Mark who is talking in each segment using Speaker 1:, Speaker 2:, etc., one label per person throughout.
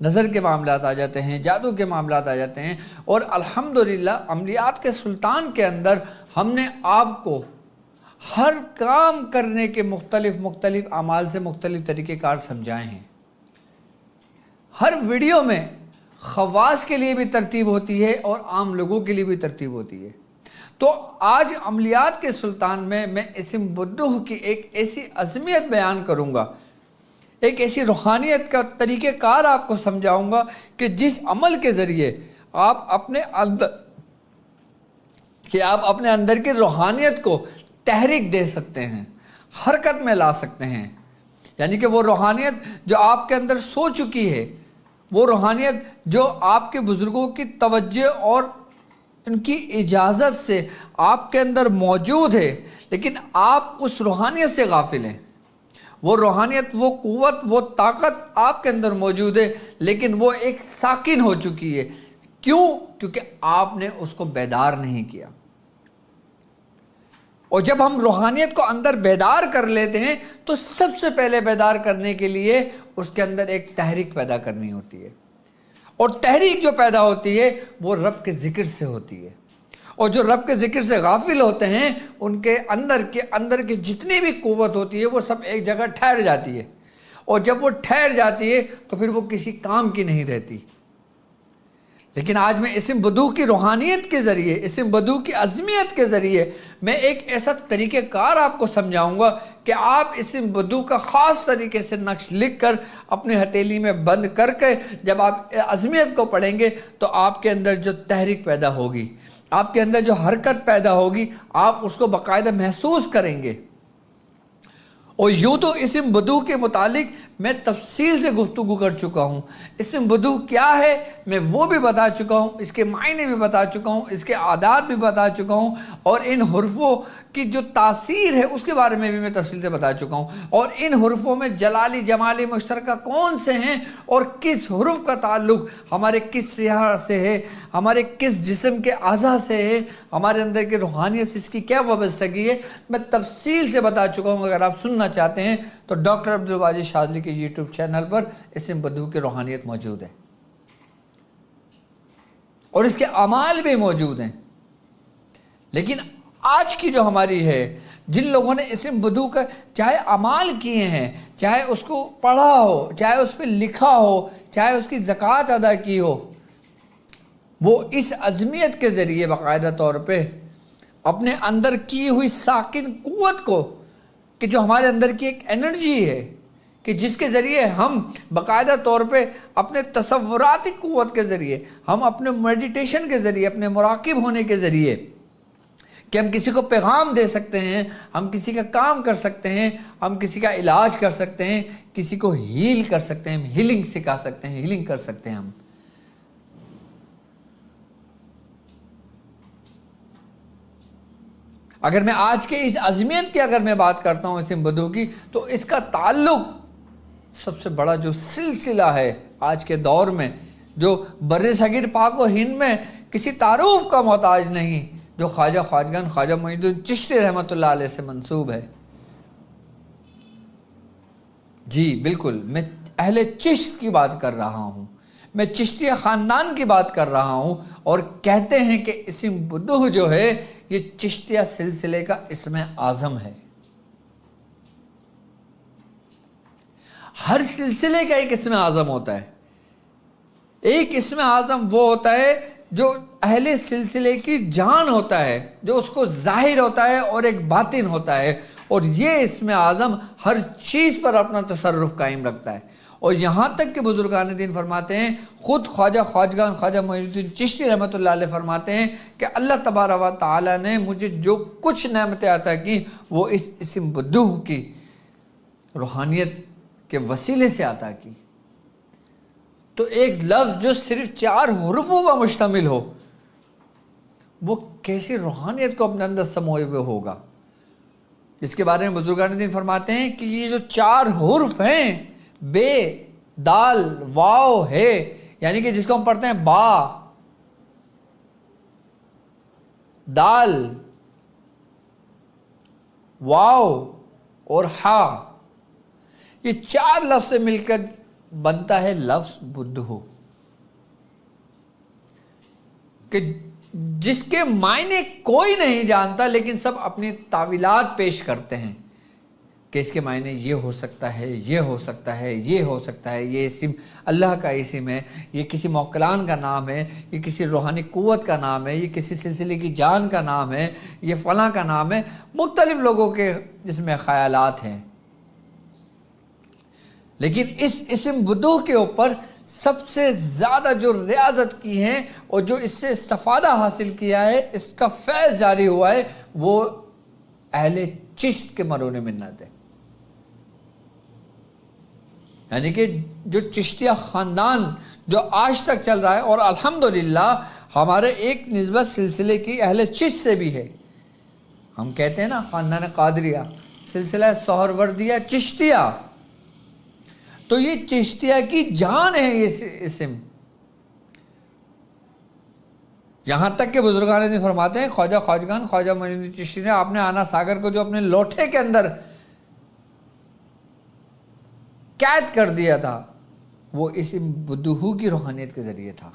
Speaker 1: نظر کے معاملات آ جاتے ہیں، جادو کے معاملات آ جاتے ہیں، اور الحمدللہ عملیات کے سلطان کے اندر ہم نے آپ کو ہر کام کرنے کے مختلف اعمال سے مختلف طریقہ کار سمجھائے ہیں۔ ہر ویڈیو میں خواص کے لیے بھی ترتیب ہوتی ہے اور عام لوگوں کے لیے بھی ترتیب ہوتی ہے۔ تو آج عملیات کے سلطان میں اسم بدوح کی ایک ایسی عظمیت بیان کروں گا، ایک ایسی روحانیت کا طریقہ کار آپ کو سمجھاؤں گا کہ جس عمل کے ذریعے آپ اپنے اندر کی روحانیت کو تحریک دے سکتے ہیں، حرکت میں لا سکتے ہیں۔ یعنی کہ وہ روحانیت جو آپ کے اندر سو چکی ہے، وہ روحانیت جو آپ کے بزرگوں کی توجہ اور ان کی اجازت سے آپ کے اندر موجود ہے، لیکن آپ اس روحانیت سے غافل ہیں۔ وہ روحانیت، وہ قوت، وہ طاقت آپ کے اندر موجود ہے، لیکن وہ ایک ساکن ہو چکی ہے۔ کیوں؟ کیونکہ آپ نے اس کو بیدار نہیں کیا۔ اور جب ہم روحانیت کو اندر بیدار کر لیتے ہیں تو سب سے پہلے بیدار کرنے کے لیے اس کے اندر ایک تحریک پیدا کرنی ہوتی ہے، اور تحریک جو پیدا ہوتی ہے وہ رب کے ذکر سے ہوتی ہے۔ اور جو رب کے ذکر سے غافل ہوتے ہیں ان کے اندر کی جتنی بھی قوت ہوتی ہے وہ سب ایک جگہ ٹھہر جاتی ہے، اور جب وہ ٹھہر جاتی ہے تو پھر وہ کسی کام کی نہیں رہتی۔ لیکن آج میں اسم بدوح کی روحانیت کے ذریعے، اسم بدوح کی عظمیت کے ذریعے میں ایک ایسا طریقہ کار آپ کو سمجھاؤں گا کہ آپ اسم بدوح کا خاص طریقے سے نقش لکھ کر اپنی ہتھیلی میں بند کر کے جب آپ عظمیت کو پڑھیں گے تو آپ کے اندر جو تحریک پیدا ہوگی، آپ کے اندر جو حرکت پیدا ہوگی، آپ اس کو باقاعدہ محسوس کریں گے۔ اور یوں تو اسم بدوح کے متعلق میں تفصیل سے گفتگو کر چکا ہوں۔ اسم بدوح کیا ہے میں وہ بھی بتا چکا ہوں، اس کے معنی بھی بتا چکا ہوں، اس کے عادات بھی بتا چکا ہوں، اور ان حرفوں کی جو تاثیر ہے اس کے بارے میں بھی میں تفصیل سے بتا چکا ہوں، اور ان حرفوں میں جلالی جمالی مشترکہ کون سے ہیں اور کس حرف کا تعلق ہمارے کس سیاح سے ہے، ہمارے کس جسم کے اعضاء سے ہے، ہمارے اندر کی روحانیت سے اس کی کیا وابستگی ہے، میں تفصیل سے بتا چکا ہوں۔ اگر آپ سننا چاہتے ہیں تو ڈاکٹر عبدالواجد شاذلی کے یوٹیوب چینل پر اسم بدوح کی روحانیت موجود ہے، اور اس کے اعمال بھی موجود ہیں۔ لیکن آج کی جو ہماری ہے، جن لوگوں نے اسم بدوح کا چاہے اعمال کیے ہیں، چاہے اس کو پڑھا ہو، چاہے اس پہ لکھا ہو، چاہے اس کی زکوٰۃ ادا کی ہو، وہ اس عظمیت کے ذریعے باقاعدہ طور پہ اپنے اندر کی ہوئی ساکن قوت کو، کہ جو ہمارے اندر کی ایک انرجی ہے کہ جس کے ذریعے ہم باقاعدہ طور پہ اپنے تصوراتی قوت کے ذریعے، ہم اپنے میڈیٹیشن کے ذریعے، اپنے مراقب ہونے کے ذریعے کہ ہم کسی کو پیغام دے سکتے ہیں، ہم کسی کا کام کر سکتے ہیں، ہم کسی کا علاج کر سکتے ہیں، کسی کو ہیل کر سکتے ہیں، ہیلنگ سکھا سکتے ہیں، ہیلنگ کر سکتے ہیں ہم۔ اگر میں آج کے اس عظمیت کی اگر میں بات کرتا ہوں اسم بدوح کی، تو اس کا تعلق سب سے بڑا جو سلسلہ ہے آج کے دور میں، جو بر صغیر پاک و ہند میں کسی تعارف کا محتاج نہیں، جو خواجہ خواجگان خواجہ معین الدین چشتی رحمۃ اللہ علیہ سے منسوب ہے۔ جی بالکل، میں اہل چشت کی بات کر رہا ہوں، میں چشتیہ خاندان کی بات کر رہا ہوں، اور کہتے ہیں کہ اسم بدوح جو ہے یہ چشتیہ سلسلے کا اسم اعظم ہے۔ ہر سلسلے کا ایک اسم اعظم ہوتا ہے۔ ایک اسم اعظم وہ ہوتا ہے جو اہل سلسلے کی جان ہوتا ہے، جو اس کو ظاہر ہوتا ہے، اور ایک باطن ہوتا ہے، اور یہ اسم اعظم ہر چیز پر اپنا تصرف قائم رکھتا ہے۔ اور یہاں تک کہ بزرگان دین فرماتے ہیں، خود خواجہ خواجگان خواجہ معین الدین چشتی رحمۃ اللہ علیہ فرماتے ہیں کہ اللہ تبارک و تعالیٰ نے مجھے جو کچھ نعمتیں عطا کی وہ اس اسم بدوح کی روحانیت کے وسیلے سے عطا کی۔ تو ایک لفظ جو صرف 4 حروفوں پر مشتمل ہو، وہ کیسی روحانیت کو اپنے اندر سموئے ہوئے ہوگا؟ اس کے بارے میں بزرگان دین فرماتے ہیں کہ یہ جو 4 حرف ہیں، بے، دال، واو، ہے، یعنی کہ جس کو ہم پڑھتے ہیں با، دال، واو اور ہا، یہ 4 لفظ سے مل کر بنتا ہے لفظ بدھو، کہ جس کے معنی کوئی نہیں جانتا لیکن سب اپنی تعویلات پیش کرتے ہیں کہ اس کے معنی یہ ہو سکتا ہے، یہ ہو سکتا ہے، یہ ہو سکتا ہے، یہ اسم اللہ کا اسم ہے، یہ کسی موکلان کا نام ہے، یہ کسی روحانی قوت کا نام ہے، یہ کسی سلسلے کی جان کا نام ہے، یہ فلاں کا نام ہے۔ مختلف لوگوں کے اس میں خیالات ہیں، لیکن اس اسم بدوح کے اوپر سب سے زیادہ جو ریاضت کی ہے اور جو اس سے استفادہ حاصل کیا ہے، اس کا فیض جاری ہوا ہے، وہ اہل چشت کے مرون منت ہے۔ یعنی کہ جو چشتیہ خاندان جو آج تک چل رہا ہے، اور الحمدللہ ہمارے ایک نسبت سلسلے کی اہل چشت سے بھی ہے۔ ہم کہتے ہیں نا خاندان قادریہ، سلسلہ سہروردیہ چشتیہ، تو یہ چشتیہ کی جان ہے یہ اسم۔ یہاں تک کہ بزرگان دین فرماتے ہیں، خواجہ خواجگان خواجہ معین الدین چشتی نے آپ نے آنا ساگر کو جو اپنے لوٹھے کے اندر قید کر دیا تھا، وہ اسم بدوح کی روحانیت کے ذریعے تھا۔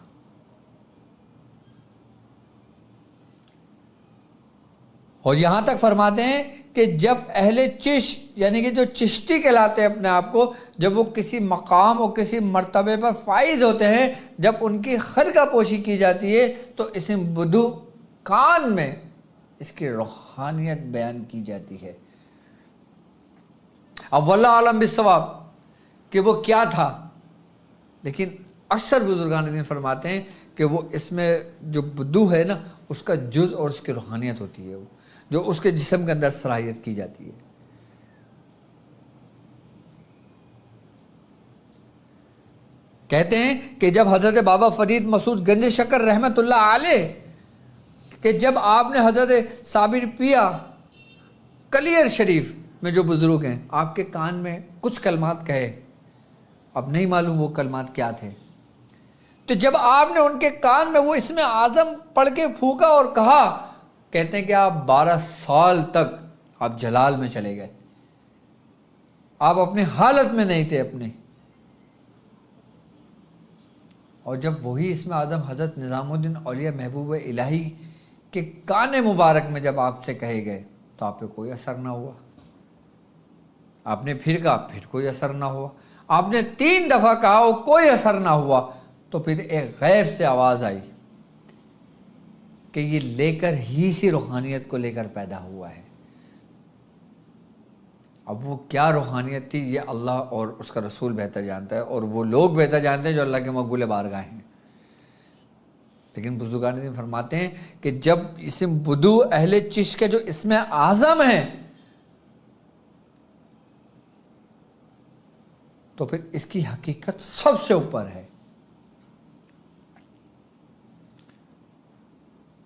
Speaker 1: اور یہاں تک فرماتے ہیں کہ جب اہل چشت یعنی کہ جو چشتی کہلاتے ہیں اپنے آپ کو، جب وہ کسی مقام اور کسی مرتبے پر فائز ہوتے ہیں، جب ان کی خرقہ پوشی کی جاتی ہے تو اسم بدوح کان میں اس کی روحانیت بیان کی جاتی ہے۔ اب واللہ عالم بالصواب کہ وہ کیا تھا، لیکن اکثر بزرگان دین فرماتے ہیں کہ وہ اس میں جو بدوح ہے نا، اس کا جز اور اس کی روحانیت ہوتی ہے، وہ جو اس کے جسم کے اندر صلاحیت کی جاتی ہے۔ کہتے ہیں کہ جب حضرت بابا فرید مسعود گنج شکر رحمت اللہ علیہ کہ جب آپ نے حضرت صابر پیا کلیر شریف میں جو بزرگ ہیں، آپ کے کان میں کچھ کلمات کہے، اب نہیں معلوم وہ کلمات کیا تھے، تو جب آپ نے ان کے کان میں وہ اسم اعظم پڑھ کے پھونکا اور کہا، کہتے ہیں کہ آپ 12 سال تک آپ جلال میں چلے گئے، آپ اپنی حالت میں نہیں تھے اپنے۔ اور جب وہی اسم اعظم حضرت نظام الدین اولیاء محبوب الہی کے کان مبارک میں جب آپ سے کہے گئے تو آپ پہ کوئی اثر نہ ہوا، آپ نے پھر کہا، پھر کوئی اثر نہ ہوا، آپ نے 3 دفعہ کہا اور کوئی اثر نہ ہوا، تو پھر ایک غیب سے آواز آئی کہ یہ لے کر ہی سی روحانیت کو لے کر پیدا ہوا ہے۔ اب وہ کیا روحانیت تھی یہ اللہ اور اس کا رسول بہتر جانتا ہے، اور وہ لوگ بہتر جانتے ہیں جو اللہ کے مقبول بارگاہ ہیں۔ لیکن بزرگان دین فرماتے ہیں کہ جب اسم بدوح اہل چشت کا جو اسم اعظم ہے، تو پھر اس کی حقیقت سب سے اوپر ہے۔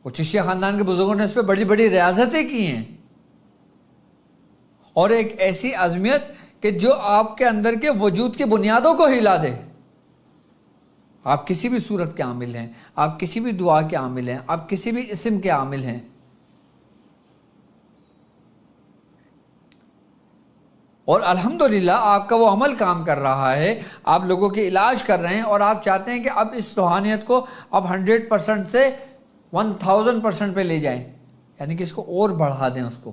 Speaker 1: وہ چشتیہ خاندان کے بزرگوں نے اس پہ بڑی بڑی ریاضتیں کی ہیں، اور ایک ایسی عظمیت کہ جو آپ کے اندر کے وجود کی بنیادوں کو ہلا دے۔ آپ کسی بھی صورت کے عامل ہیں، آپ کسی بھی دعا کے عامل ہیں، آپ کسی بھی اسم کے عامل ہیں، اور الحمدللہ آپ کا وہ عمل کام کر رہا ہے، آپ لوگوں کے علاج کر رہے ہیں، اور آپ چاہتے ہیں کہ اب اس روحانیت کو اب 100% سے 1000% پہ لے جائیں، یعنی کہ اس کو اور بڑھا دیں اس کو۔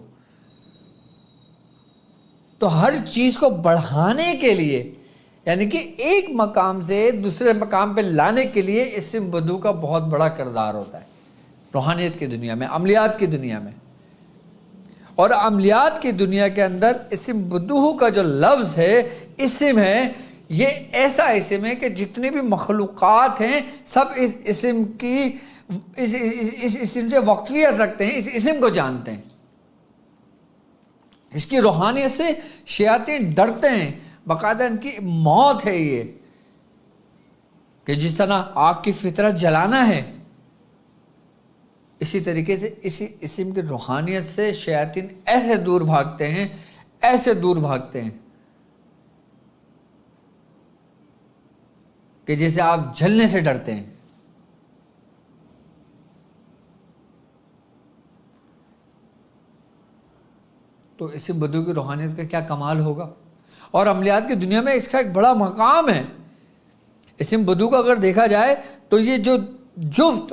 Speaker 1: تو ہر چیز کو بڑھانے کے لیے، یعنی کہ ایک مقام سے دوسرے مقام پہ لانے کے لیے اسم بدوح کا بہت بڑا کردار ہوتا ہے روحانیت کی دنیا میں، عملیات کی دنیا میں۔ اور عملیات کی دنیا کے اندر اسم بدوح کا جو لفظ ہے، اسم ہے، یہ ایسا اسم ہے کہ جتنی بھی مخلوقات ہیں سب اس اسم کی اس اسم سے وقفیت رکھتے ہیں، اس اسم کو جانتے ہیں۔ اس کی روحانیت سے شیاطین ڈرتے ہیں، باقاعدہ ان کی موت ہے یہ، کہ جس طرح آگ کی فطرت جلانا ہے، اسی طریقے سے اسی اسم کی روحانیت سے شیاطین ایسے دور بھاگتے ہیں، ایسے دور بھاگتے ہیں کہ جیسے آپ جلنے سے ڈرتے ہیں۔ تو اسم بدوح کی روحانیت کا کیا کمال ہوگا، اور عملیات کی دنیا میں اس کا ایک بڑا مقام ہے اسم بدو کا اگر دیکھا جائے تو یہ جو جفت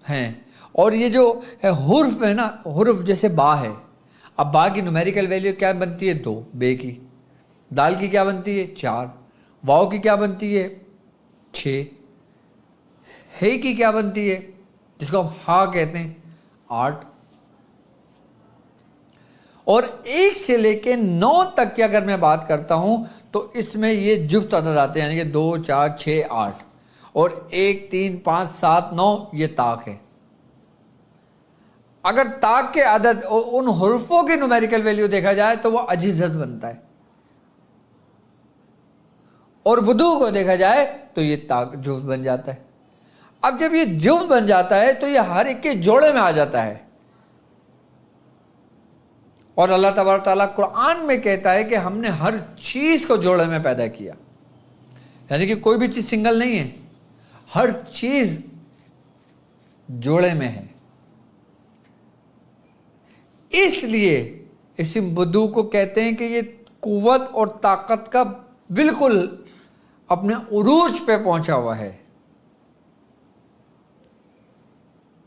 Speaker 1: ہیں اور یہ جو حرف ہے نا، حرف جیسے با ہے، اب با کی نومیریکل ویلیو کیا بنتی ہے 2، بے کی، دال کی کیا بنتی ہے 4، واؤ کی کیا بنتی ہے 6، ہے کی کیا بنتی ہے جس کو ہم ہا کہتے ہیں 8، اور 1 سے لے کے 9 تک کی اگر میں بات کرتا ہوں تو اس میں یہ جفت عدد آتے ہیں، یعنی کہ 2 4 6 8، اور 1 3 5 7 9 یہ طاق ہے۔ اگر طاق کے عدد اور ان حرفوں کی نومیریکل ویلیو دیکھا جائے تو وہ اجزت بنتا ہے، اور بدو کو دیکھا جائے تو یہ طاق جفت بن جاتا ہے۔ اب جب یہ جفت بن جاتا ہے تو یہ ہر ایک کے جوڑے میں آ جاتا ہے، اور اللہ تبارک تعالیٰ قرآن میں کہتا ہے کہ ہم نے ہر چیز کو جوڑے میں پیدا کیا، یعنی کہ کوئی بھی چیز سنگل نہیں ہے، ہر چیز جوڑے میں ہے۔ اس لیے اسم بدو کو کہتے ہیں کہ یہ قوت اور طاقت کا بالکل اپنے عروج پہ پہنچا ہوا ہے۔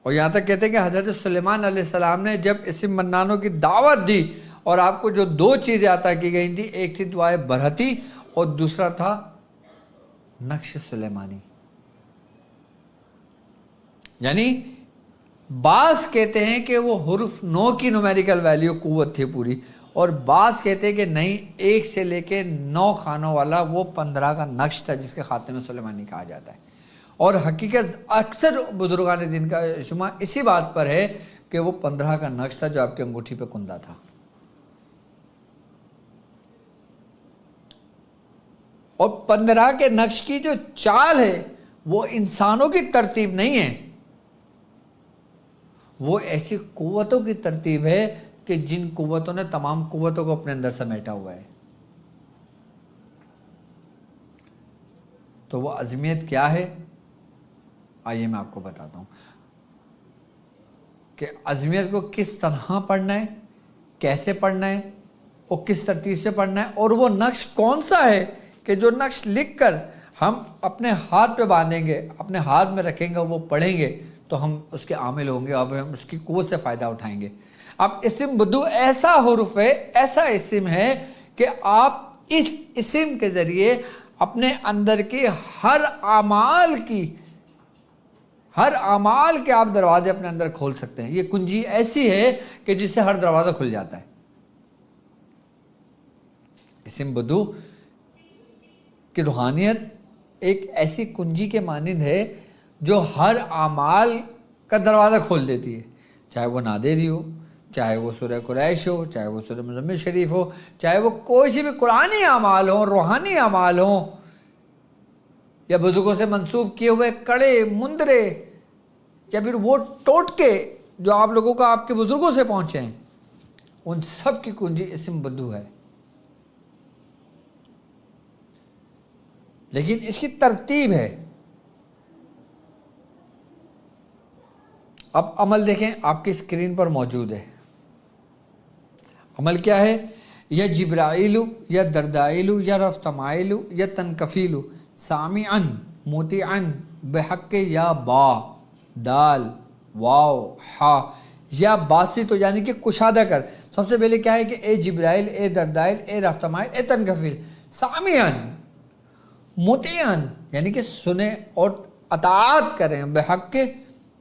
Speaker 1: اور یہاں تک کہتے ہیں کہ حضرت سلیمان علیہ السلام نے جب اسم منانوں کی دعوت دی اور آپ کو جو 2 چیزیں عطا کی گئی تھی، ایک تھی دعائے برہتی اور دوسرا تھا نقش سلیمانی، یعنی بعض کہتے ہیں کہ وہ حرف 9 کی نومیریکل ویلیو قوت تھی پوری، اور بعض کہتے ہیں کہ نہیں، 1 سے لے کے 9 خانوں والا وہ 15 کا نقش تھا جس کے خاتمے سلیمانی کہا جاتا ہے۔ اور حقیقت اکثر بزرگان دین کا اجماع اسی بات پر ہے کہ وہ 15 کا نقش تھا جو آپ کی انگوٹھی پہ کندا تھا۔ اور 15 کے نقش کی جو چال ہے وہ انسانوں کی ترتیب نہیں ہے، وہ ایسی قوتوں کی ترتیب ہے کہ جن قوتوں نے تمام قوتوں کو اپنے اندر سمیٹا ہوا ہے۔ تو وہ عظمیت کیا ہے، آئیے میں آپ کو بتاتا ہوں کہ عظمیت کو کس طرح پڑھنا ہے، کیسے پڑھنا ہے، اور کس ترتیب سے پڑھنا ہے، اور وہ نقش کون سا ہے کہ جو نقش لکھ کر ہم اپنے ہاتھ پہ باندھیں گے، اپنے ہاتھ میں رکھیں گے، وہ پڑھیں گے تو ہم اس کے عامل ہوں گے اور ہم اس کی قوت سے فائدہ اٹھائیں گے۔ اب اسم بدو ایسا حرف ہے، ایسا اسم ہے کہ آپ اس اسم کے ذریعے اپنے اندر کی ہر اعمال کے آپ دروازے اپنے اندر کھول سکتے ہیں۔ یہ کنجی ایسی ہے کہ جس سے ہر دروازہ کھل جاتا ہے۔ اسم بدو کی روحانیت ایک ایسی کنجی کے مانند ہے جو ہر اعمال کا دروازہ کھول دیتی ہے، چاہے وہ نادری ہو، چاہے وہ سورہ قریش ہو، چاہے وہ سورہ مزمل شریف ہو، چاہے وہ کوئی سی بھی قرآنی اعمال ہوں، روحانی اعمال ہوں، یا بزرگوں سے منسوب کیے ہوئے کڑے مندرے، یا پھر وہ ٹوٹکے جو آپ لوگوں کا آپ کے بزرگوں سے پہنچے ہیں، ان سب کی کنجی اسم بدو ہے۔ لیکن اس کی ترتیب ہے۔ اب عمل دیکھیں، آپ کی اسکرین پر موجود ہے۔ عمل کیا ہے؟ یا جبرائیل یا دردائیل یا رفتمائیل یا تنکفیل سامعن مطیعن بحق یا با دال واو ہا یا باسط، یعنی کہ کشادہ کر۔ سب سے پہلے کیا ہے کہ اے جبرائیل، اے دردائیل، اے رفتمائیل، اے تنکفیل، سامعن مطیعن یعنی کہ سنیں اور اطاعت کریں، بحق کے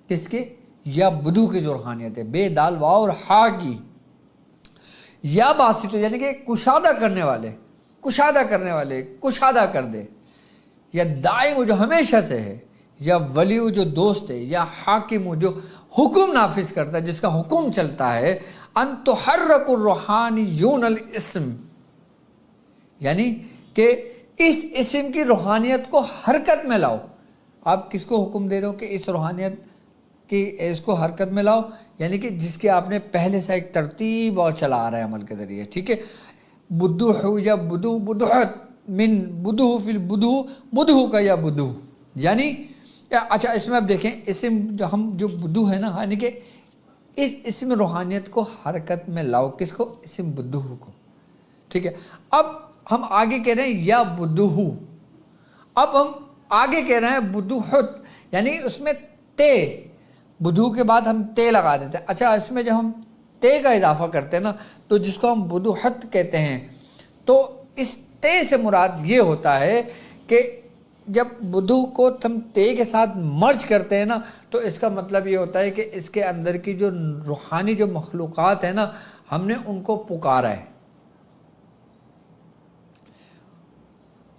Speaker 1: کس کے؟ یا بدو کی جو روحانیت ہے، بے دال واو اور ہا کی، یا باسط یعنی کہ کشادہ کرنے والے، کشادہ کر دے، یا دائم جو ہمیشہ سے ہے، یا ولی جو دوست ہے، یا حاکم جو حکم نافذ کرتا ہے، جس کا حکم چلتا ہے، ان تحرک الروحانیون الاسم، یعنی کہ اس اسم کی روحانیت کو حرکت میں لاؤ۔ آپ کس کو حکم دے رہے ہو کہ اس روحانیت کی اس کو حرکت میں لاؤ؟ یعنی کہ جس کے آپ نے پہلے سے ایک ترتیب اور چلا آ رہا ہے عمل کے ذریعے، ٹھیک ہے؟ بدو یا بدو، بدوحت من بدو فی البدو، بدو کا یا بدو، یعنی اچھا اس میں اب دیکھیں اسم جو بدو ہے نا، یعنی کہ اس اسم روحانیت کو حرکت میں لاؤ، کس کو؟ اسم بدو کو، ٹھیک ہے؟ اب ہم آگے کہہ رہے ہیں یا بدو، اب ہم آگے کہہ رہے ہیں بدوحت، یعنی اس میں تے، بدو کے بعد ہم تے لگا دیتے ہیں. اچھا اس میں جب ہم تے کا اضافہ کرتے ہیں نا تو جس کو ہم بدوحت کہتے ہیں، تو اس تے سے مراد یہ ہوتا ہے کہ جب بدو کو ہم تے کے ساتھ مرج کرتے ہیں نا تو اس کا مطلب یہ ہوتا ہے کہ اس کے اندر کی جو روحانی جو مخلوقات ہیں نا ہم نے ان کو پکارا ہے.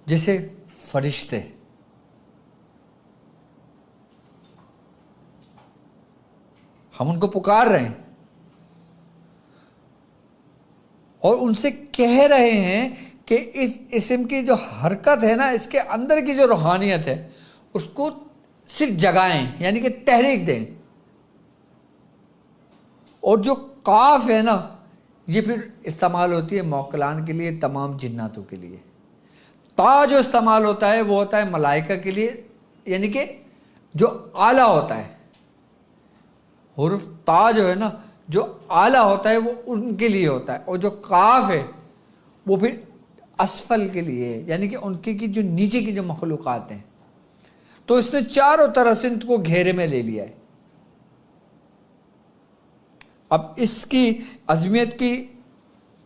Speaker 1: جیسے فرشتے، ہم ان کو پکار رہے ہیں اور ان سے کہہ رہے ہیں کہ اس اسم کی جو حرکت ہے نا، اس کے اندر کی جو روحانیت ہے اس کو صرف جگائیں، یعنی کہ تحریک دیں. اور جو قاف ہے نا یہ پھر استعمال ہوتی ہے موکلان کے لیے، تمام جناتوں کے لیے. تا جو استعمال ہوتا ہے وہ ہوتا ہے ملائکہ کے لیے، یعنی کہ جو اعلیٰ ہوتا ہے. حرف تا جو ہے نا جو اعلیٰ ہوتا ہے وہ ان کے لیے ہوتا ہے، اور جو قاف ہے وہ پھر اسفل کے لیے، یعنی کہ ان کی جو نیچے کی جو مخلوقات ہیں. تو اس نے چاروں طرف سے ان کو گھیرے میں لے لیا ہے. اب اس کی عظمیت کی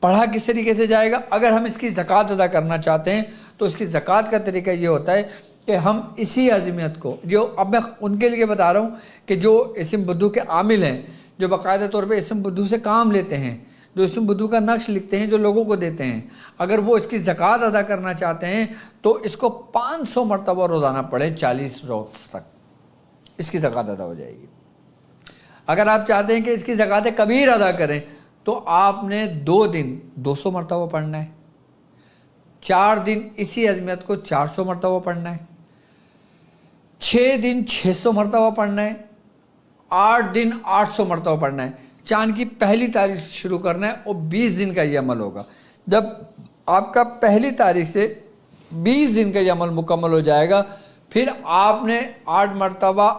Speaker 1: پڑھا کس طریقے سے جائے گا؟ اگر ہم اس کی زکوٰۃ ادا کرنا چاہتے ہیں تو اس کی زکوٰۃ کا طریقہ یہ ہوتا ہے کہ ہم اسی عظمیت کو، جو اب میں ان کے لیے بتا رہا ہوں کہ جو اسم بدو کے عامل ہیں، جو باقاعدہ طور پہ اسم بدو سے کام لیتے ہیں، جو اسم بدو کا نقش لکھتے ہیں، جو لوگوں کو دیتے ہیں، اگر وہ اس کی زکوٰۃ ادا کرنا چاہتے ہیں تو اس کو 500 مرتبہ روزانہ پڑھیں 40 روز تک، اس کی زکوٰۃ ادا ہو جائے گی. اگر آپ چاہتے ہیں کہ اس کی زکوٰۃ کبیر ادا کریں تو آپ نے 2 دن 200 مرتبہ پڑھنا ہے، 4 دن اسی عظمیت کو 400 مرتبہ پڑھنا ہے، 6 دن 600 مرتبہ پڑھنا ہے، 8 دن 800 مرتبہ پڑھنا ہے. چاند کی پہلی تاریخ سے شروع کرنا ہے اور 20 دن کا یہ عمل ہوگا. جب آپ کا پہلی تاریخ سے 20 دن کا یہ عمل مکمل ہو جائے گا پھر آپ نے 8 مرتبہ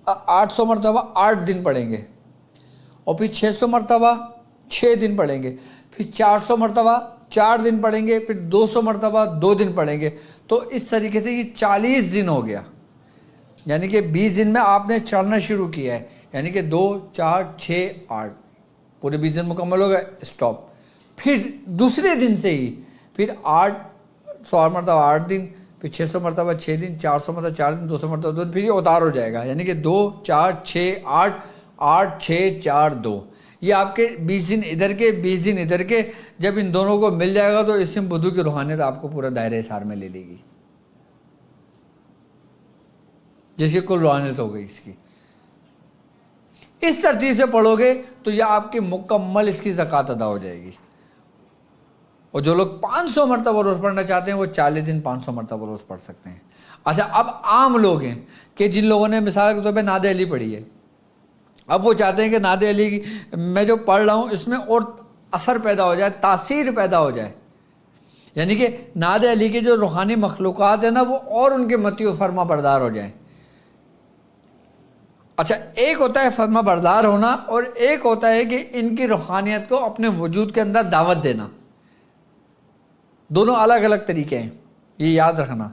Speaker 1: 800 مرتبہ 8 دن پڑھیں گے، اور پھر 600 مرتبہ 6 دن پڑھیں گے، پھر 400 مرتبہ 4 دن پڑھیں گے، پھر 200 مرتبہ 2 دن پڑھیں گے. تو اس طریقے سے یہ 40 دن ہو گیا. یعنی کہ 20 دن میں آپ نے چڑھنا شروع کیا ہے، یعنی کہ 2 4 6 8 پورے 20 دن مکمل ہو گئے، اسٹاپ. پھر دوسرے دن سے ہی پھر 800 مرتبہ 8 دن، پھر 600 مرتبہ 6 دن، 400 مرتبہ 4 دن، 200 مرتبہ 2 دن، پھر یہ اتار ہو جائے گا. یعنی کہ 2 4 6 8 8 6 4 2، یہ آپ کے 20 دن ادھر کے 20 دن ادھر کے. جب ان دونوں کو مل جائے گا تو اسم بدو کی روحانیت آپ کو پورا دائرہ سار میں لے لے گی، جیسے کل روحانیت ہو گئی اس کی. اس ترتیب سے پڑھو گے تو یہ آپ کی مکمل اس کی زکوٰۃ ادا ہو جائے گی. اور جو لوگ 500 مرتبہ روز پڑھنا چاہتے ہیں وہ 40 دن 500 مرتبہ روز پڑھ سکتے ہیں. اچھا اب عام لوگ ہیں کہ جن لوگوں نے مثال کے طور پہ ناد علی پڑھی ہے، اب وہ چاہتے ہیں کہ ناد علی کی میں جو پڑھ رہا ہوں اس میں اور اثر پیدا ہو جائے، تاثیر پیدا ہو جائے، یعنی کہ ناد علی کے جو روحانی مخلوقات ہیں نا وہ اور ان کے مطیع و فرما بردار ہو جائیں. اچھا ایک ہوتا ہے فرما بردار ہونا اور ایک ہوتا ہے کہ ان کی روحانیت کو اپنے وجود کے اندر دعوت دینا. دونوں الگ الگ طریقے ہیں، یہ یاد رکھنا.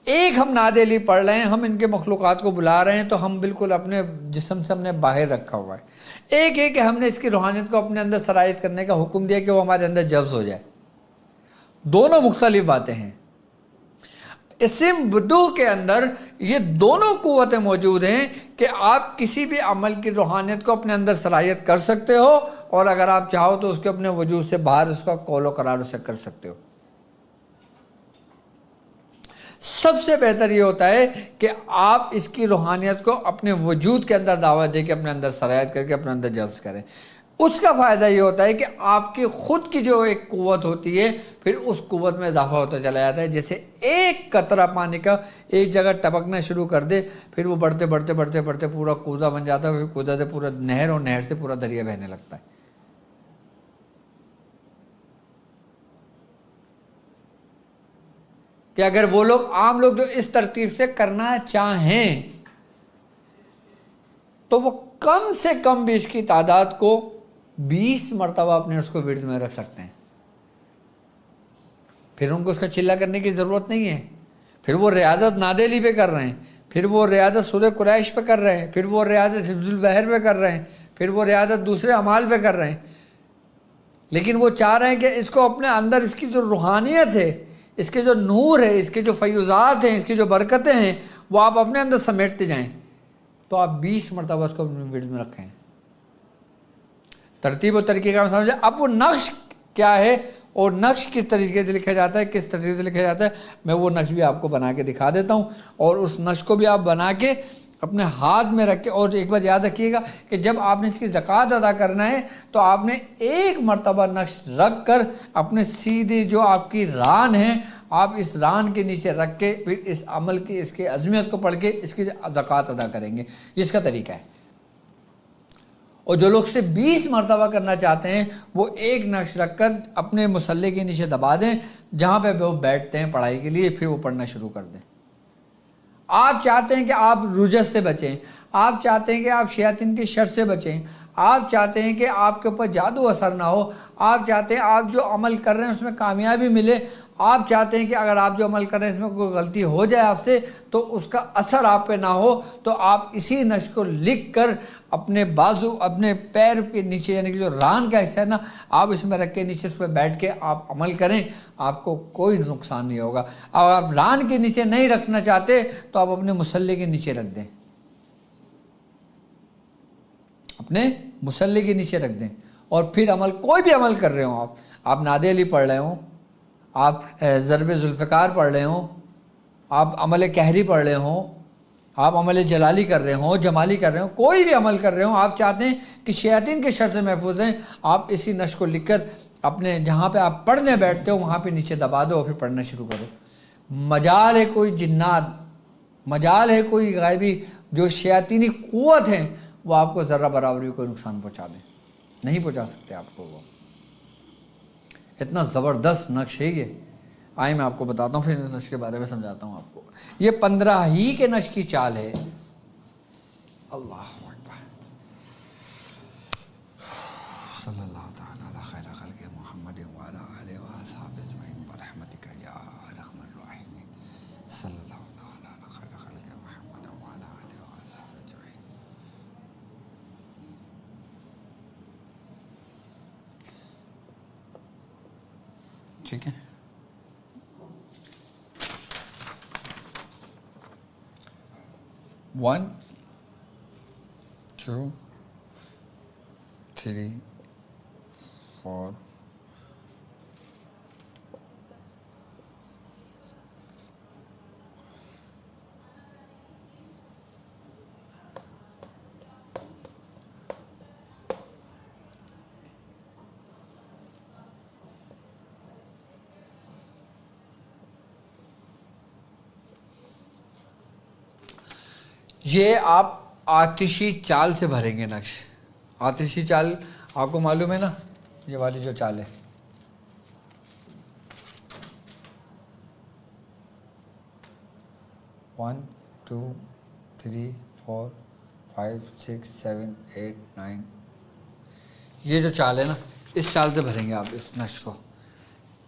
Speaker 1: ایک ہم ناد علی پڑھ رہے ہیں، ہم ان کے مخلوقات کو بلا رہے ہیں تو ہم بالکل اپنے جسم سے ہم نے باہر رکھا ہوا ہے. ایک ہے کہ ہم نے اس کی روحانیت کو اپنے اندر سرایت کرنے کا حکم دیا کہ وہ ہمارے اندر جذب ہو جائے. دونوں مختلف باتیں ہیں. اسم بدو کے اندر یہ دونوں قوتیں موجود ہیں کہ آپ کسی بھی عمل کی روحانیت کو اپنے اندر صلاحیت کر سکتے ہو، اور اگر آپ چاہو تو اس کے اپنے وجود سے باہر اس کا قول و قرار اسے کر سکتے ہو. سب سے بہتر یہ ہوتا ہے کہ آپ اس کی روحانیت کو اپنے وجود کے اندر دعوت دے کے اپنے اندر صلاحیت کر کے اپنے اندر جذب کریں. اس کا فائدہ یہ ہوتا ہے کہ آپ کی خود کی جو ایک قوت ہوتی ہے پھر اس قوت میں اضافہ ہوتا چلا جاتا ہے. جیسے ایک قطرہ پانی کا ایک جگہ ٹپکنا شروع کر دے پھر وہ بڑھتے بڑھتے بڑھتے بڑھتے پورا کوزہ بن جاتا ہے، پھر کوزہ سے پورا نہر اور نہر سے پورا دریا بہنے لگتا ہے. کہ اگر وہ لوگ عام لوگ جو اس ترتیب سے کرنا چاہیں تو وہ کم سے کم بھی اس کی تعداد کو 20 مرتبہ اپنے اس کو ورد میں رکھ سکتے ہیں. پھر ان کو اس کا چلہ کرنے کی ضرورت نہیں ہے، پھر وہ ریاضت نادیلی پہ کر رہے ہیں، پھر وہ ریاضت سورہ قریش پہ کر رہے ہیں، پھر وہ ریاضت حفظ البحر پہ کر رہے ہیں، پھر وہ ریاضت دوسرے اعمال پہ کر رہے ہیں، لیکن وہ چاہ رہے ہیں کہ اس کو اپنے اندر اس کی جو روحانیت ہے، اس کے جو نور ہے، اس کے جو فیوزات ہیں، اس کی جو برکتیں ہیں، وہ آپ اپنے اندر سمیٹتے جائیں۔ تو آپ 20 مرتبہ اس کو اپنے ورد میں رکھیں، ترتیب و طریقے کا سمجھیں۔ اب وہ نقش کیا ہے اور نقش کس طریقے سے لکھا جاتا ہے، کس طریقے سے لکھا جاتا ہے، میں وہ نقش بھی آپ کو بنا کے دکھا دیتا ہوں، اور اس نقش کو بھی آپ بنا کے اپنے ہاتھ میں رکھ کے، اور ایک بات یاد رکھیے گا کہ جب آپ نے اس کی زکوٰۃ ادا کرنا ہے تو آپ نے ایک مرتبہ نقش رکھ کر اپنے سیدھے جو آپ کی ران ہے، آپ اس ران کے نیچے رکھ کے پھر اس عمل کی، اس کی عظمیت کو پڑھ کے اس کی زکوٰۃ ادا کریں گے۔ یہ اس کا طریقہ ہے۔ اور جو لوگ سے 20 مرتبہ کرنا چاہتے ہیں وہ ایک نقش رکھ کر اپنے مصلے کے نیچے دبا دیں، جہاں پہ وہ بیٹھتے ہیں پڑھائی کے لیے، پھر وہ پڑھنا شروع کر دیں۔ آپ چاہتے ہیں کہ آپ رجس سے بچیں، آپ چاہتے ہیں کہ آپ شیاطین کے شر سے بچیں، آپ چاہتے ہیں کہ آپ کے اوپر جادو اثر نہ ہو، آپ چاہتے ہیں آپ جو عمل کر رہے ہیں اس میں کامیابی ملے، آپ چاہتے ہیں کہ اگر آپ جو عمل کر رہے ہیں اس میں کوئی غلطی ہو جائے آپ سے تو اس کا اثر آپ پہ نہ ہو، تو آپ اسی نقش کو لکھ کر اپنے بازو، اپنے پیر کے نیچے، یعنی کہ جو ران کا حصہ ہے نا، آپ اس میں رکھ کے نیچے اس پہ بیٹھ کے آپ عمل کریں، آپ کو کوئی نقصان نہیں ہوگا۔ اور آپ ران کے نیچے نہیں رکھنا چاہتے تو آپ اپنے مصلے کے نیچے رکھ دیں، اپنے مصلے کے نیچے رکھ دیں، اور پھر عمل، کوئی بھی عمل کر رہے ہوں، آپ نادے علی پڑھ رہے ہوں، آپ ضرب ذوالفقار پڑھ رہے ہوں، آپ عمل کہری پڑھ رہے ہوں، آپ عمل جلالی کر رہے ہوں، جمالی کر رہے ہوں، کوئی بھی عمل کر رہے ہوں، آپ چاہتے ہیں کہ شیاطین کے شر سے محفوظ ہیں، آپ اسی نقش کو لکھ کر اپنے جہاں پہ آپ پڑھنے بیٹھتے ہو وہاں پہ نیچے دبا دو اور پھر پڑھنا شروع کرو۔ مجال ہے کوئی جنات، مجال ہے کوئی غائبی جو شیاطینی قوت ہیں، وہ آپ کو ذرہ برابر بھی کوئی نقصان پہنچا دیں، نہیں پہنچا سکتے آپ کو۔ وہ اتنا زبردست نقش ہے یہ۔ آئیں میں آپ کو بتاتا ہوں، پھر نقش کے بارے میں سمجھاتا ہوں آپ کو۔ یہ 15 ہی کے نقش کی چال ہے۔ اللہ اکبر، صلی اللہ تعالی علی خیر خلق محمد وعلی آلہ واصحابہ اجمعین برحمتک یا ارحم الراحمین، صلی اللہ تعالی علی خیر خلق محمد وعلی آلہ واصحابہ اجمعین۔ ٹھیک ہے، ون 2 3 4 یہ آپ آتشی چال سے بھریں گے نقش۔ آتشی چال آپ کو معلوم ہے نا، یہ والی جو چال ہے، ون 2 3 4 5 6 7 8 9، یہ جو چال ہے نا، اس چال سے بھریں گے آپ اس نقش کو۔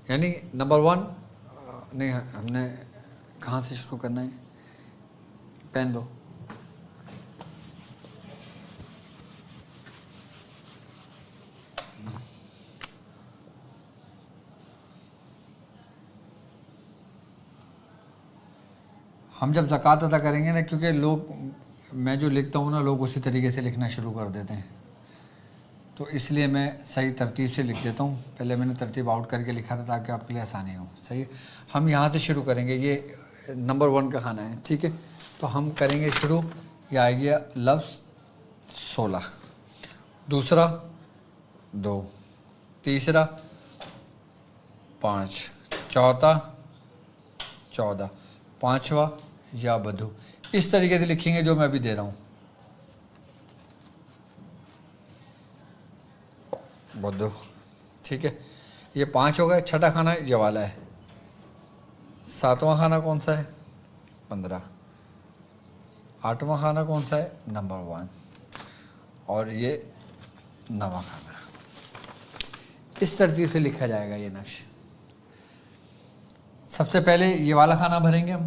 Speaker 1: یعنی نمبر 1 نہیں، ہم نے کہاں سے شروع کرنا ہے، پین دو۔ ہم جب زکوٰۃ ادا کریں گے نا، کیونکہ لوگ، میں جو لکھتا ہوں نا، لوگ اسی طریقے سے لکھنا شروع کر دیتے ہیں، تو اس لیے میں صحیح ترتیب سے لکھ دیتا ہوں۔ پہلے میں نے ترتیب آؤٹ کر کے لکھا تھا تاکہ آپ کے لیے آسانی ہو۔ صحیح ہے، ہم یہاں سے شروع کریں گے۔ یہ نمبر 1 کا کھانا ہے، ٹھیک ہے، تو ہم کریں گے شروع۔ یہ آئے گیا لفظ 16، دوسرا 2، تیسرا 5، چوتھا 14، پانچواں یا بدھو۔ اس طریقے سے لکھیں گے جو میں ابھی دے رہا ہوں، بدھو، ٹھیک ہے۔ یہ 5 ہو گئے۔ چھٹا کھانا یہ والا ہے۔ 7واں کھانا کون سا ہے؟ 15۔ 8واں کھانا کون سا ہے؟ نمبر 1۔ اور یہ 9واں کھانا۔ اس ترتیب سے لکھا جائے گا یہ نقش۔ سب سے پہلے یہ والا کھانا بھریں گے ہم،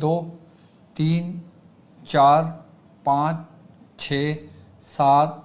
Speaker 1: 2 3 4 5 6 7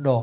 Speaker 1: 9।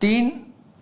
Speaker 1: 3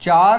Speaker 1: 4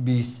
Speaker 1: 20,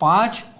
Speaker 1: 5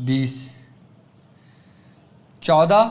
Speaker 1: 20, 14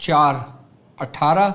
Speaker 1: 4 18,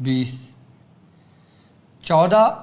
Speaker 1: 20, 14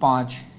Speaker 1: 5,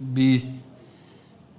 Speaker 1: 20,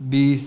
Speaker 1: 20,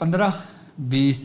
Speaker 1: 15 20।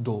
Speaker 1: 2।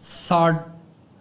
Speaker 1: 60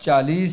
Speaker 1: 40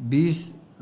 Speaker 1: 20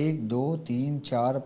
Speaker 1: 1 2 3 4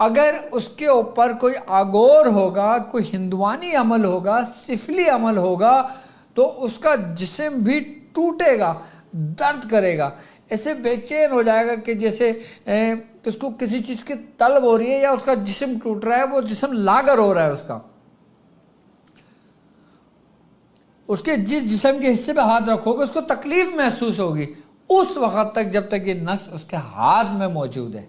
Speaker 1: اگر اس کے اوپر کوئی آگور ہوگا، کوئی ہندوانی عمل ہوگا، سفلی عمل ہوگا، تو اس کا جسم بھی ٹوٹے گا، درد کرے گا، ایسے بے چین ہو جائے گا کہ جیسے اس کو کسی چیز کی طلب ہو رہی ہے یا اس کا جسم ٹوٹ رہا ہے، وہ جسم لاغر ہو رہا ہے اس کے جس جسم کے حصے پہ ہاتھ رکھو گے اس کو تکلیف محسوس ہوگی اس وقت تک جب تک یہ نقش اس کے ہاتھ میں موجود ہے۔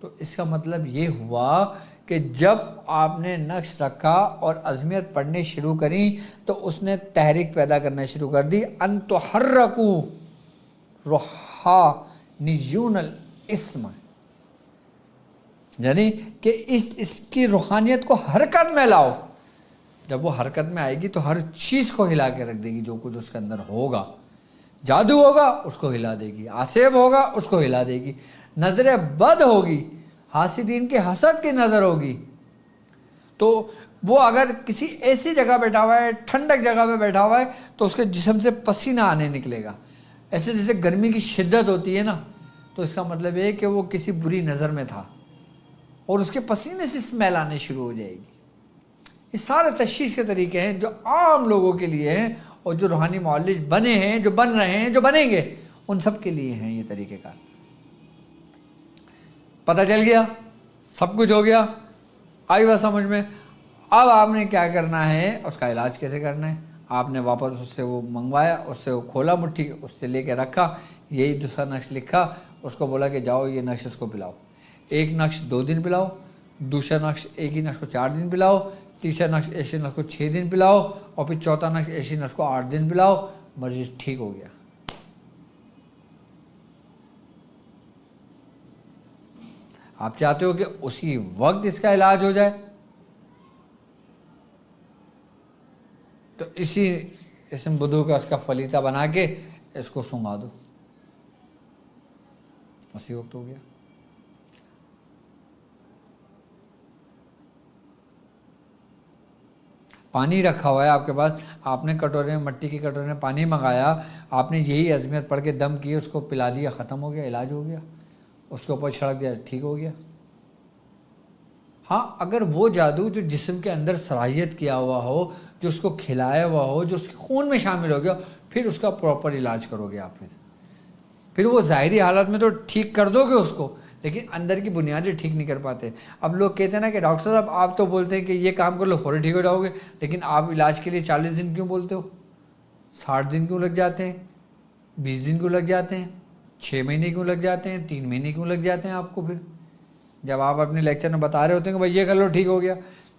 Speaker 1: تو اس کا مطلب یہ ہوا کہ جب آپ نے نقش رکھا اور عظمیت پڑھنی شروع کری تو اس نے تحریک پیدا کرنا شروع کر دی، ان تحرکوا روحانیون الاسم، یعنی کہ اس کی روحانیت کو حرکت میں لاؤ۔ جب وہ حرکت میں آئے گی تو ہر چیز کو ہلا کے رکھ دے گی، جو کچھ اس کے اندر ہوگا، جادو ہوگا اس کو ہلا دے گی، آسیب ہوگا اس کو ہلا دے گی، نظر بد ہوگی، حاسدین کے حسد کی نظر ہوگی، تو وہ اگر کسی ایسی جگہ بیٹھا ہوا ہے، ٹھنڈک جگہ پہ بیٹھا ہوا ہے، تو اس کے جسم سے پسینہ آنے نکلے گا، ایسے جیسے گرمی کی شدت ہوتی ہے نا، تو اس کا مطلب یہ ہے کہ وہ کسی بری نظر میں تھا اور اس کے پسینے سے اسمیل آنے شروع ہو جائے گی۔ یہ سارے تشخیص کے طریقے ہیں جو عام لوگوں کے لیے ہیں، اور جو روحانی معالج بنے ہیں، جو بن رہے ہیں، جو بنیں گے، ان سب کے لیے ہیں یہ طریقہ کار۔ پتہ چل گیا، سب کچھ ہو گیا، آئی بات سمجھ میں؟ اب آپ نے کیا کرنا ہے، اس کا علاج کیسے کرنا ہے؟ آپ نے واپس اس سے وہ منگوایا، اس سے وہ کھولا مٹھی، اس سے لے کے رکھا، یہی دوسرا نقش لکھا، اس کو بولا کہ جاؤ یہ نقش اس کو پلاؤ، ایک نقش 2 دن پلاؤ، دوسرا نقش ایک ہی نقش کو 4 دن پلاؤ، تیسرا نقش ایسے نقش کو 6 دن پلاؤ، اور پھر چوتھا نقش ایسے نقش کو 8 دن پلاؤ، مریض ٹھیک ہو گیا۔ آپ چاہتے ہو کہ اسی وقت اس کا علاج ہو جائے، تو اسی اسم بدھو کا اس کا فلیطہ بنا کے اس کو سنگا دو، اسی وقت ہو گیا۔ پانی رکھا ہوا ہے آپ کے پاس، آپ نے کٹورے میں، مٹی کی کٹورے میں پانی منگایا، آپ نے یہی عظمیت پڑھ کے دم کیے، اس کو پلا دیا، ختم ہو گیا، علاج ہو گیا، اس کے اوپر چھڑک دیا، ٹھیک ہو گیا۔ ہاں اگر وہ جادو جو جسم کے اندر صلاحیت کیا ہوا ہو، جو اس کو کھلایا ہوا ہو، جو اس کے خون میں شامل ہو گیا، پھر اس کا پراپر علاج کرو گے آپ، پھر وہ ظاہری حالت میں تو ٹھیک کر دو گے اس کو، لیکن اندر کی بنیادیں ٹھیک نہیں کر پاتے۔ اب لوگ کہتے ہیں نا کہ ڈاکٹر صاحب آپ تو بولتے ہیں کہ یہ کام کر لو فوری ٹھیک ہو جاؤ گے، لیکن آپ علاج کے لیے 40 دن کیوں بولتے ہو، 60 دن کیوں لگ جاتے ہیں، 20 دن کیوں لگ جاتے ہیں، 6 مہینے کیوں لگ جاتے ہیں، 3 مہینے کیوں لگ جاتے ہیں آپ کو؟ پھر جب آپ اپنے لیکچر میں بتا رہے ہوتے ہیں کہ بھائی یہ کر لو ٹھیک ہو گیا۔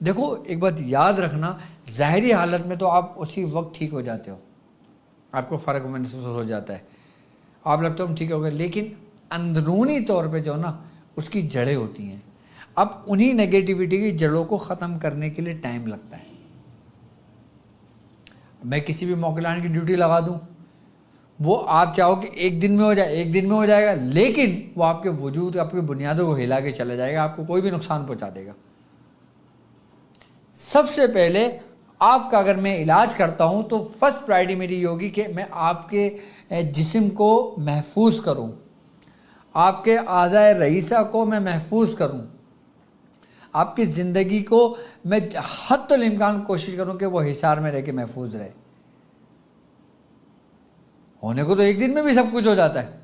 Speaker 1: دیکھو ایک بات یاد رکھنا، ظاہری حالت میں تو آپ اسی وقت ٹھیک ہو جاتے ہو، آپ کو فرق محسوس ہو جاتا ہے، آپ لگتا ہے ہم ٹھیک ہو گئے، لیکن اندرونی طور پہ جو نا اس کی جڑیں ہوتی ہیں، اب انہی نیگیٹیوٹی کی جڑوں کو ختم کرنے کے لیے ٹائم لگتا ہے۔ میں کسی بھی موکلان کی ڈیوٹی لگا دوں، وہ آپ چاہو کہ 1 دن میں ہو جائے، 1 دن میں ہو جائے گا، لیکن وہ آپ کے وجود، آپ کی بنیادوں کو ہلا کے چلا جائے گا، آپ کو کوئی بھی نقصان پہنچا دے گا۔ سب سے پہلے آپ کا اگر میں علاج کرتا ہوں تو فرسٹ پرائرٹی میری یہ ہوگی کہ میں آپ کے جسم کو محفوظ کروں، آپ کے اعضائے رئیسہ کو میں محفوظ کروں، آپ کی زندگی کو میں حد الامکان کوشش کروں کہ وہ حصار میں رہ کے محفوظ رہے۔ ہونے کو تو 1 دن میں بھی سب کچھ ہو جاتا ہے،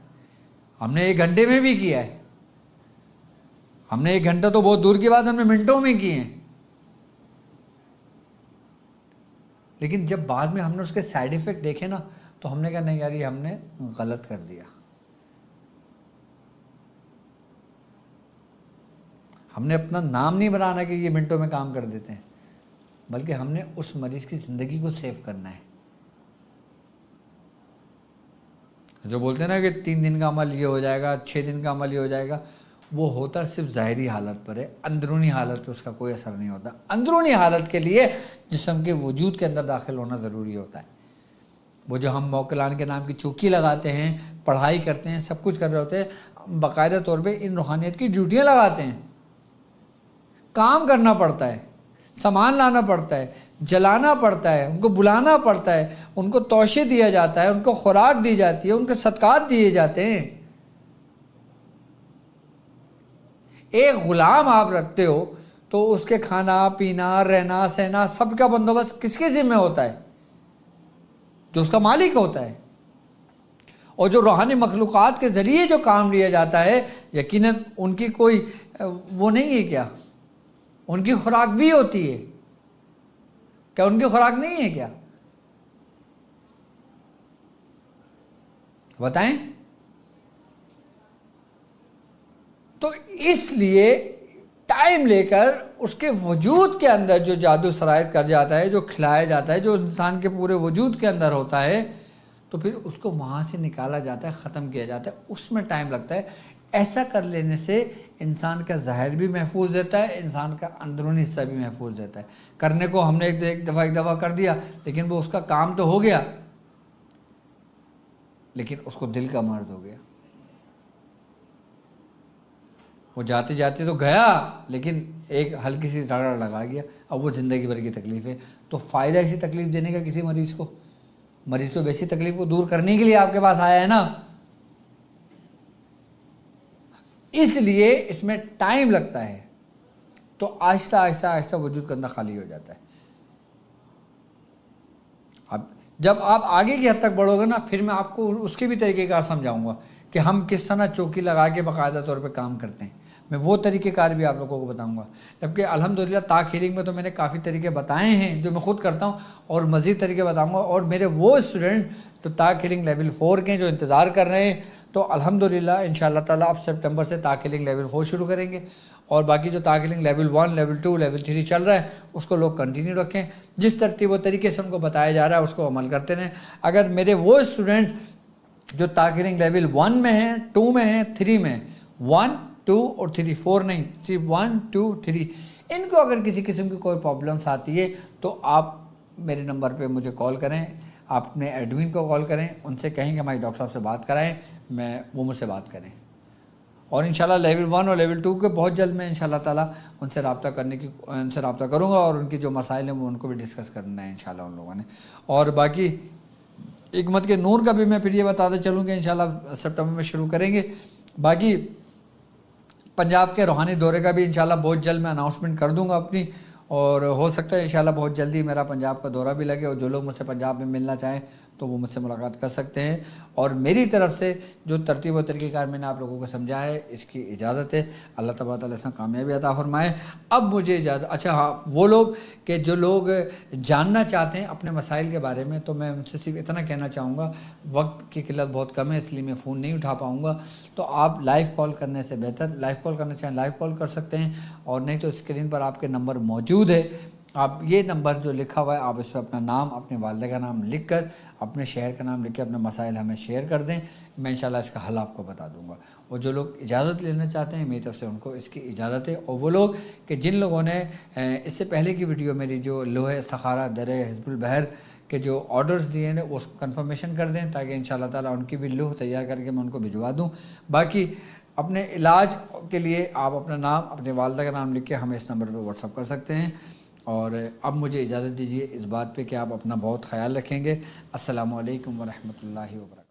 Speaker 1: ہم نے 1 گھنٹے میں بھی کیا ہے، ہم نے 1 گھنٹہ تو بہت دور کی بات ہم نے منٹوں میں کی ہیں، لیکن جب بعد میں ہم نے اس کے سائیڈ ایفیکٹ دیکھے نا تو ہم نے کہا نہیں یار یہ ہم نے غلط کر دیا۔ ہم نے اپنا نام نہیں بنانا کہ یہ منٹوں میں کام کر دیتے ہیں، بلکہ ہم نے اس مریض کی زندگی کو سیو کرنا ہے۔ جو بولتے ہیں نا کہ 3 دن کا عمل یہ ہو جائے گا، 6 دن کا عمل یہ ہو جائے گا، وہ ہوتا صرف ظاہری حالت پر ہے، اندرونی حالت پہ اس کا کوئی اثر نہیں ہوتا۔ اندرونی حالت کے لیے جسم کے وجود کے اندر داخل ہونا ضروری ہوتا ہے۔ وہ جو ہم موکلان کے نام کی چوکی لگاتے ہیں، پڑھائی کرتے ہیں، سب کچھ کر رہے ہوتے ہیں، باقاعدہ طور پہ ان روحانیت کی ڈیوٹیاں لگاتے ہیں، کام کرنا پڑتا ہے، سامان لانا پڑتا ہے، جلانا پڑتا ہے، ان کو بلانا پڑتا ہے، ان کو توشے دیا جاتا ہے، ان کو خوراک دی جاتی ہے، ان کے صدقات دیے جاتے ہیں۔ ایک غلام آپ رکھتے ہو تو اس کے کھانا پینا رہنا سہنا سب کا بندوبست کس کے ذمہ ہوتا ہے؟ جو اس کا مالک ہوتا ہے۔ اور جو روحانی مخلوقات کے ذریعے جو کام لیا جاتا ہے، یقیناً ان کی کوئی وہ نہیں ہے کیا؟ ان کی خوراک بھی ہوتی ہے کیا؟ ان کی خوراک نہیں ہے کیا؟ بتائیں۔ تو اس لیے ٹائم لے کر اس کے وجود کے اندر جو جادو سرایت کر جاتا ہے، جو کھلایا جاتا ہے، جو انسان کے پورے وجود کے اندر ہوتا ہے، تو پھر اس کو وہاں سے نکالا جاتا ہے، ختم کیا جاتا ہے، اس میں ٹائم لگتا ہے۔ ایسا کر لینے سے انسان کا ظاہر بھی محفوظ رہتا ہے، انسان کا اندرونی حصہ بھی محفوظ رہتا ہے۔ کرنے کو ہم نے ایک دفعہ کر دیا، لیکن وہ اس کا کام تو ہو گیا، لیکن اس کو دل کا مرض ہو گیا۔ وہ جاتے جاتے تو گیا، لیکن ایک ہلکی سی رگڑ لگا گیا، اب وہ زندگی بھر کی تکلیف ہے۔ تو فائدہ ایسی تکلیف دینے کا کسی مریض کو؟ مریض تو ویسی تکلیف کو دور کرنے کے لیے آپ کے پاس آیا ہے نا۔ اس لیے اس میں ٹائم لگتا ہے، تو آہستہ آہستہ آہستہ وجود کے اندر خالی ہو جاتا ہے۔ اب جب آپ آگے کی حد تک بڑھو گے نا، پھر میں آپ کو اس کے بھی طریقہ کار سمجھاؤں گا کہ ہم کس طرح چوکی لگا کے باقاعدہ طور پہ کام کرتے ہیں۔ میں وہ طریقہ کار بھی آپ لوگوں کو بتاؤں گا، جبکہ الحمدللہ طاق ہیلنگ میں تو میں نے کافی طریقے بتائے ہیں جو میں خود کرتا ہوں، اور مزید طریقے بتاؤں گا۔ اور میرے وہ اسٹوڈنٹ جو طاق ہیلنگ لیول 4 کے جو انتظار کر رہے ہیں، تو الحمدللہ انشاءاللہ تعالیٰ اب سپٹمبر سے طاق ہیلنگ لیول 4 شروع کریں گے، اور باقی جو طاق ہیلنگ لیول 1 لیول 2 لیول 3 چل رہا ہے اس کو لوگ کنٹینیو رکھیں۔ جس ترتیب و طریقے سے ان کو بتایا جا رہا ہے اس کو عمل کرتے رہیں۔ اگر میرے وہ اسٹوڈنٹ جو طاق ہیلنگ لیول 1 میں ہیں، 2 میں ہیں، 3 میں ہیں، 1 2 اور 3 4 نہیں، صرف 1 2 3، ان کو اگر کسی قسم کی کوئی پرابلمس آتی ہے تو آپ میرے نمبر پہ مجھے کال کریں، آپ اپنے ایڈمن کو کال کریں، ان سے کہیں کہ ہمارے ڈاکٹر صاحب سے بات کرائیں، وہ مجھ سے بات کریں۔ اور انشاءاللہ لیول 1 اور لیول 2 کے بہت جلد میں انشاءاللہ تعالیٰ ان سے رابطہ کروں گا، اور ان کی جو مسائل ہیں وہ ان کو بھی ڈسکس کرنا ہے انشاءاللہ ان لوگوں نے۔ اور باقی حکمت کے نور کا بھی میں پھر یہ بتاتے چلوں کہ انشاءاللہ سپٹمبر میں شروع کریں گے۔ باقی پنجاب کے روحانی دورے کا بھی انشاءاللہ بہت جلد میں اناؤنسمنٹ کر دوں گا اپنی، اور ہو سکتا ہے انشاءاللہ بہت جلدی میرا پنجاب کا دورہ بھی لگے، اور جو لوگ مجھ سے پنجاب میں ملنا چاہیں تو وہ مجھ سے ملاقات کر سکتے ہیں۔ اور میری طرف سے جو ترتیب و طریقہ کار میں نے آپ لوگوں کو سمجھا ہے، اس کی اجازت ہے۔ اللہ تبارک تعالیٰ اس میں کامیابی عطا فرمائے۔ اب مجھے اجازت، اچھا ہاں، وہ لوگ کہ جو لوگ جاننا چاہتے ہیں اپنے مسائل کے بارے میں، تو میں ان سے صرف اتنا کہنا چاہوں گا، وقت کی قلت بہت کم ہے اس لیے میں فون نہیں اٹھا پاؤں گا، تو آپ لائیو کال کرنے سے بہتر، لائیو کال کرنا چاہیں لائیو کال کر سکتے ہیں، اور نہیں تو اسکرین پر آپ کے نمبر موجود ہے، آپ یہ نمبر جو لکھا ہوا ہے آپ اس پہ اپنا نام، اپنے والدہ کا نام لکھ کر، اپنے شہر کا نام لکھ کے اپنے مسائل ہمیں شیئر کر دیں، میں انشاءاللہ اس کا حل آپ کو بتا دوں گا۔ اور جو لوگ اجازت لینا چاہتے ہیں میری طرف سے ان کو اس کی اجازت ہے۔ اور وہ لوگ کہ جن لوگوں نے اس سے پہلے کی ویڈیو میری جو لوح سخارہ در حزب البحر کے جو آرڈرز دیے ہیں اس کنفرمیشن کر دیں، تاکہ انشاءاللہ تعالیٰ ان کی بھی لوح تیار کر کے میں ان کو بھجوا دوں۔ باقی اپنے علاج کے لیے آپ اپنا نام، اپنے والدہ کا نام لکھ کے ہمیں اس نمبر پہ واٹس اپ کر سکتے ہیں۔ اور اب مجھے اجازت دیجیے اس بات پہ کہ آپ اپنا بہت خیال رکھیں گے۔ السلام علیکم ورحمۃ اللہ وبرکاتہ۔